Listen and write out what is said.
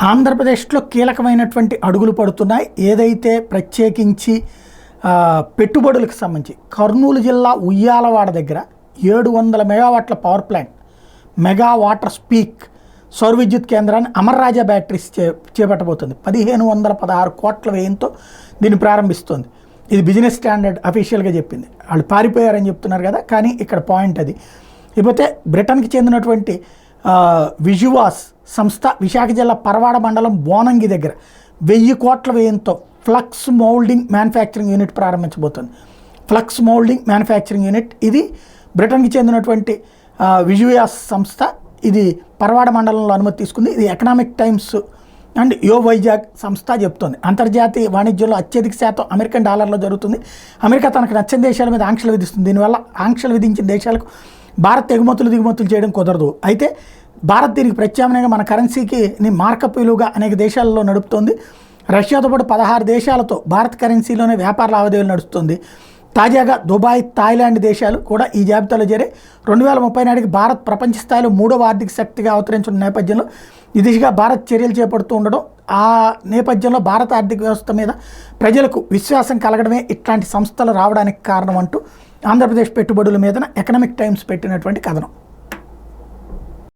ఆంధ్రప్రదేశ్లో కీలకమైనటువంటి అడుగులు పడుతున్నాయి. ఏదైతే ప్రత్యేకించి పెట్టుబడులకు సంబంధించి కర్నూలు జిల్లా ఉయ్యాలవాడ దగ్గర 700 మెగావాట్ల power plant, mega water speak సౌర విద్యుత్ కేంద్రాన్ని అమర్ రాజా బ్యాటరీస్ చేపట్టబోతుంది. 1516 కోట్ల వ్యయంతో దీన్ని ప్రారంభిస్తుంది. ఇది బిజినెస్ స్టాండర్డ్ అఫీషియల్గా చెప్పింది. వాళ్ళు పారిపోయారని చెప్తున్నారు కదా, కానీ ఇక్కడ పాయింట్ అది. ఇకపోతే బ్రిటన్కి చెందినటువంటి విజువాస్ సంస్థ విశాఖ జిల్లా పరవాడ మండలం బోనంగి దగ్గర 1000 కోట్ల వ్యయంతో ఫ్లక్స్ మౌల్డింగ్ మ్యానుఫ్యాక్చరింగ్ యూనిట్ ప్రారంభించబోతుంది. ఫ్లక్స్ మౌల్డింగ్ మ్యానుఫ్యాక్చరింగ్ యూనిట్ ఇది బ్రిటన్కి చెందినటువంటి విజువాస్ సంస్థ. ఇది పరవాడ మండలంలో అనుమతి తీసుకుంది. ఇది ఎకనామిక్ టైమ్స్ అండ్ యో వైజాగ్ సంస్థ చెప్తోంది. అంతర్జాతీయ వాణిజ్యంలో అత్యధిక శాతం అమెరికన్ డాలర్లో జరుగుతుంది. అమెరికా తనకు నచ్చని దేశాల మీద ఆంక్షలు విధిస్తుంది. దీనివల్ల ఆంక్షలు విధించిన దేశాలకు భారత్ దిగుమతులు చేయడం కుదరదు. అయితే భారత్ దీనికి ప్రత్యామ్నాయంగా మన కరెన్సీకి మార్కప్ విలువగా అనేక దేశాలలో నడుపుతోంది. రష్యాతో పాటు 16 దేశాలతో భారత్ కరెన్సీలోనే వ్యాపార లావాదేవీలు నడుస్తుంది. తాజాగా దుబాయ్, థాయిలాండ్ దేశాలు కూడా ఈ జాబితాలో చేరే 2030 నాటికి భారత్ ప్రపంచ స్థాయిలో 3వ ఆర్థిక శక్తిగా అవతరించిన నేపథ్యంలో ఈ దిశగా భారత్ చర్యలు చేపడుతూ ఉండడం, ఆ నేపథ్యంలో భారత ఆర్థిక వ్యవస్థ మీద ప్రజలకు విశ్వాసం కలగడమే ఇట్లాంటి సంస్థలు రావడానికి కారణం అంటూ ఆంధ్రప్రదేశ్ పెట్టుబడుల మీద ఎకనామిక్ టైమ్స్ పెట్టినటువంటి కథనం.